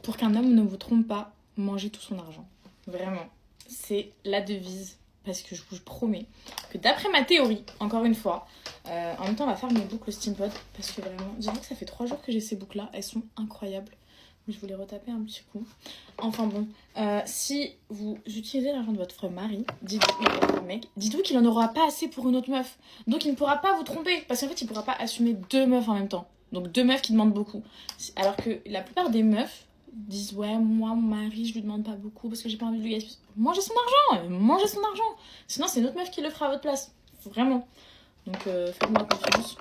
Pour qu'un homme ne vous trompe pas, mangez tout son argent. Vraiment. C'est la devise. Parce que je vous promets que d'après ma théorie, encore une fois, en même temps on va faire mes boucles Steampod. Parce que vraiment, dis-moi que ça fait 3 jours que j'ai ces boucles là, elles sont incroyables. Mais je voulais retaper un petit coup. Enfin bon, si vous utilisez l'argent de votre mari, dites-vous qu'il en aura pas assez pour une autre meuf. Donc il ne pourra pas vous tromper. Parce qu'en fait il ne pourra pas assumer 2 meufs en même temps. Donc 2 meufs qui demandent beaucoup. Alors que la plupart des meufs disent ouais, moi mon mari je lui demande pas beaucoup parce que j'ai pas envie de lui gaspiller. Mangez son argent, sinon c'est une autre meuf qui le fera à votre place, vraiment. Donc faites-moi confiance,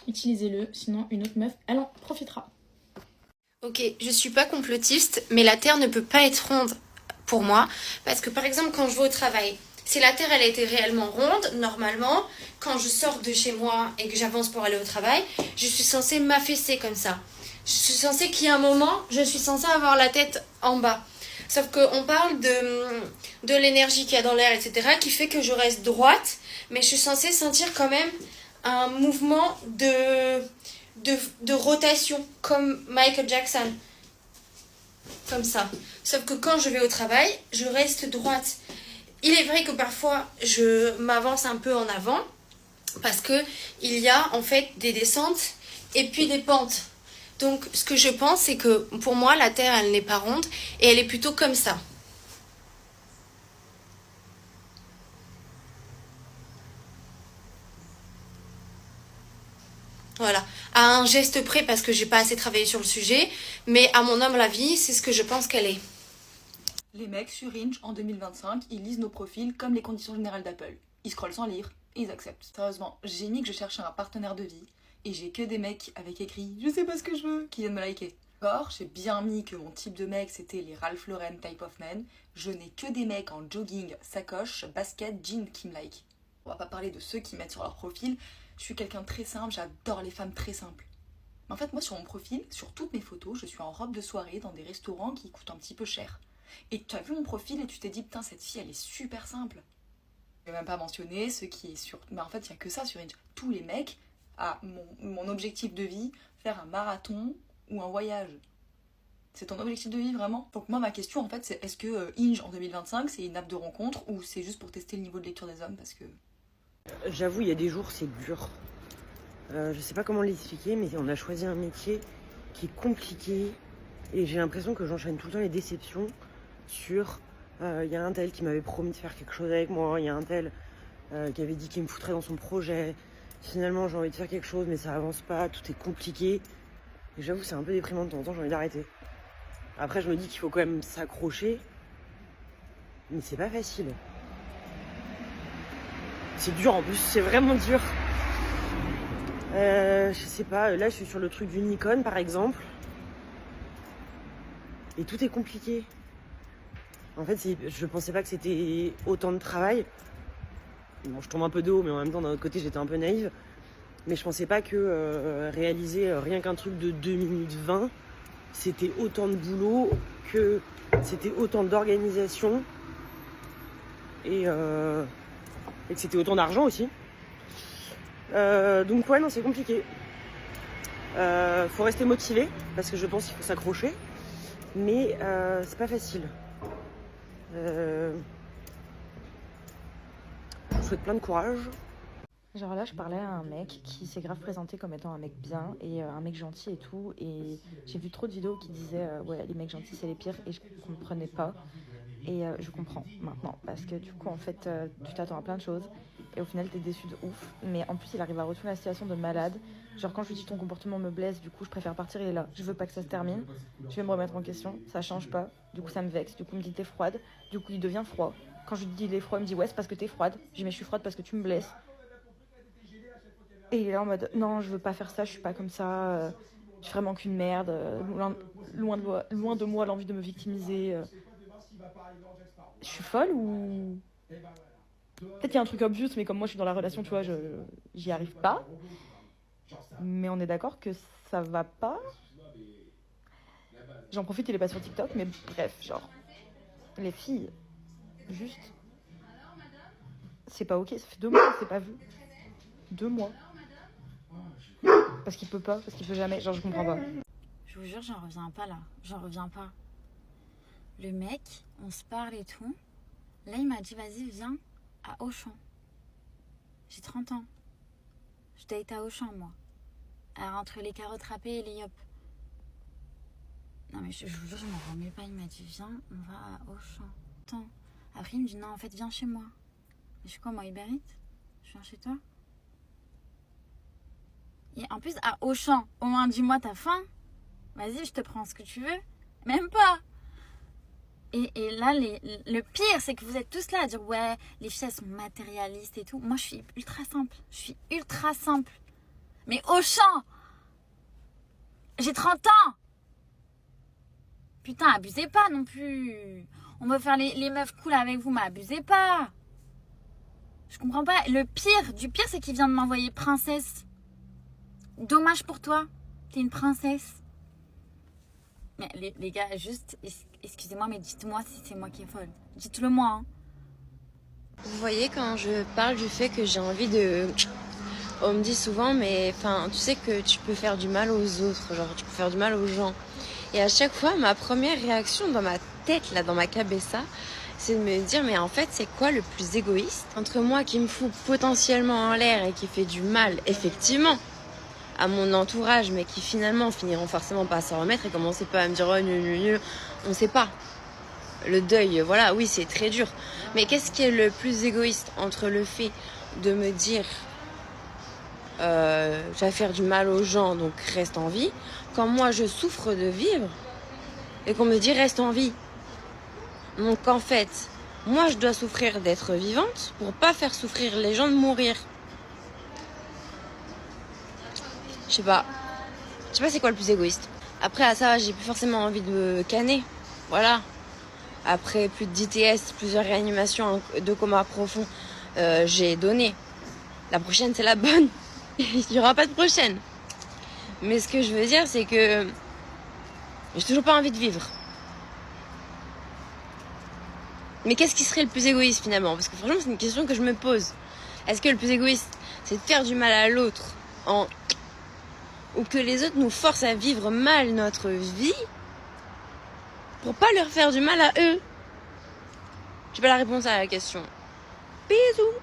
utilisez-le, sinon une autre meuf elle en profitera. Ok, je suis pas complotiste, mais la Terre ne peut pas être ronde pour moi, parce que par exemple quand je vais au travail, si la Terre elle a été réellement ronde, normalement, quand je sors de chez moi et que j'avance pour aller au travail, je suis censée m'affaisser comme ça. Je suis censée qu'il y ait un moment, je suis censée avoir la tête en bas. Sauf qu'on parle de l'énergie qu'il y a dans l'air, etc., qui fait que je reste droite, mais je suis censée sentir quand même un mouvement de rotation, comme Michael Jackson. Comme ça. Sauf que quand je vais au travail, je reste droite. Il est vrai que parfois, je m'avance un peu en avant, parce que il y a en fait des descentes et puis des pentes. Donc, ce que je pense, c'est que pour moi, la Terre, elle n'est pas ronde et elle est plutôt comme ça. Voilà. À un geste près, parce que j'ai pas assez travaillé sur le sujet, mais à mon humble avis, c'est ce que je pense qu'elle est. Les mecs sur Hinge en 2025, ils lisent nos profils comme les conditions générales d'Apple. Ils scrollent sans lire et ils acceptent. Sérieusement, j'ai mis que je cherchais un partenaire de vie et j'ai que des mecs avec écrit je sais pas ce que je veux qui viennent me liker. Or, j'ai bien mis que mon type de mec c'était les Ralph Lauren type of men. Je n'ai que des mecs en jogging, sacoche, basket, jean qui me like. On va pas parler de ceux qui mettent sur leur profil. Je suis quelqu'un de très simple, j'adore les femmes très simples. Mais en fait, moi sur mon profil, sur toutes mes photos, je suis en robe de soirée dans des restaurants qui coûtent un petit peu cher. Et tu as vu mon profil et tu t'es dit putain cette fille elle est super simple. Je vais même pas mentionner ce qui est sur... Mais en fait il n'y a que ça sur Hinge. Tous les mecs à mon objectif de vie, faire un marathon ou un voyage. C'est ton objectif de vie vraiment? Donc moi ma question en fait c'est est-ce que Hinge en 2025 c'est une app de rencontre ou c'est juste pour tester le niveau de lecture des hommes parce que... J'avoue il y a des jours c'est dur. Je sais pas comment l'expliquer mais on a choisi un métier qui est compliqué et j'ai l'impression que j'enchaîne tout le temps les déceptions sur y a un tel qui m'avait promis de faire quelque chose avec moi, il y a un tel qui avait dit qu'il me foutrait dans son projet. Finalement j'ai envie de faire quelque chose mais ça avance pas, tout est compliqué. Et j'avoue c'est un peu déprimant de temps en temps, j'ai envie d'arrêter. Après je me dis qu'il faut quand même s'accrocher, mais c'est pas facile. C'est dur en plus, c'est vraiment dur. Je sais pas, là je suis sur le truc du Nikon par exemple. Et tout est compliqué. En fait, je pensais pas que c'était autant de travail. Bon, je tombe un peu de haut, mais en même temps, d'un autre côté, j'étais un peu naïve. Mais je pensais pas que réaliser rien qu'un truc de 2 minutes 20, c'était autant de boulot, que c'était autant d'organisation et que c'était autant d'argent aussi. Donc ouais, non, c'est compliqué. Faut rester motivé, parce que je pense qu'il faut s'accrocher. Mais c'est pas facile. Je vous souhaite plein de courage. Genre là, je parlais à un mec qui s'est grave présenté comme étant un mec bien et un mec gentil et tout. Et j'ai vu trop de vidéos qui disaient ouais, les mecs gentils c'est les pires et je comprenais pas. Et je comprends maintenant parce que du coup, en fait, tu t'attends à plein de choses et au final, t'es déçu de ouf. Mais en plus, il arrive à retourner la situation de malade. Genre, quand je lui dis ton comportement me blesse, du coup, je préfère partir. Il est là, je veux pas que ça se termine. Je vais me remettre en question, ça change pas. Du coup, ça me vexe. Du coup, il me dit t'es froide. Du coup, il devient froid. Quand je lui dis il est froid, il me dit ouais, c'est parce que t'es froide. Je dis mais je suis froide parce que tu me blesses. Et il est là en mode non, je veux pas faire ça, je suis pas comme ça. Je suis vraiment qu'une merde. Loin de moi l'envie de me victimiser. Je suis folle ou... Peut-être qu'il y a un truc obvious, mais comme moi je suis dans la relation, tu vois, j'y arrive pas. Mais on est d'accord que ça va pas. J'en profite, il est pas sur TikTok, mais bref, genre... Les filles, juste... C'est pas ok, ça fait 2 mois qu'on s'est pas vu. 2 mois. Parce qu'il peut pas, parce qu'il peut jamais, genre je comprends pas. Je Je vous jure, j'en reviens pas là. J'en reviens pas. Le mec, on se parle et tout. Là, il m'a dit, vas-y, viens à Auchan. J'ai 30 ans. Je date à Auchan, moi. Alors, entre les carottes râpées et les yop. Non, mais je vous jure, je m'en remets pas. Il m'a dit, viens, on va à Auchan. Attends. Après, il me dit, non, en fait, viens chez moi. Je suis quoi, moi, Uber Eats? Je viens chez toi. Et en plus, à Auchan, au moins, dis-moi, t'as faim? Vas-y, je te prends ce que tu veux. Même pas. Et là, le pire, c'est que vous êtes tous là à dire, ouais, les filles, elles sont matérialistes et tout. Moi, je suis ultra simple. Je suis ultra simple. Mais Auchan! J'ai 30 ans! Putain, abusez pas non plus. On veut faire les meufs cool avec vous, mais abusez pas. Je comprends pas. Le pire, du pire, c'est qu'il vient de m'envoyer princesse. Dommage pour toi. T'es une princesse. Mais les gars, juste, excusez-moi, mais dites-moi si c'est moi qui est folle. Dites-le moi. Hein. Vous voyez, quand je parle du fait que j'ai envie de... On me dit souvent, mais enfin, tu sais que tu peux faire du mal aux autres, genre tu peux faire du mal aux gens. Et à chaque fois, ma première réaction dans ma tête, là, dans ma cabessa, c'est de me dire, mais en fait, c'est quoi le plus égoïste? Entre moi qui me fout potentiellement en l'air et qui fait du mal, effectivement, à mon entourage, mais qui finalement finiront forcément par s'en remettre et commencer pas à me dire, oh, on sait pas. Le deuil, voilà, oui, c'est très dur. Mais qu'est-ce qui est le plus égoïste entre le fait de me dire, je vais faire du mal aux gens, donc reste en vie, quand moi je souffre de vivre et qu'on me dit reste en vie. Donc en fait, moi je dois souffrir d'être vivante pour pas faire souffrir les gens de mourir. Je sais pas c'est quoi le plus égoïste. Après à ça, j'ai plus forcément envie de me canner. Voilà. Après plus de d'ITS, plusieurs réanimations de coma profond, j'ai donné. La prochaine c'est la bonne. Il n'y aura pas de prochaine. Mais ce que je veux dire, c'est que j'ai toujours pas envie de vivre. Mais qu'est-ce qui serait le plus égoïste finalement? Parce que franchement, c'est une question que je me pose. Est-ce que le plus égoïste, c'est de faire du mal à l'autre ou que les autres nous forcent à vivre mal notre vie pour pas leur faire du mal à eux? J'ai pas la réponse à la question. Bisous.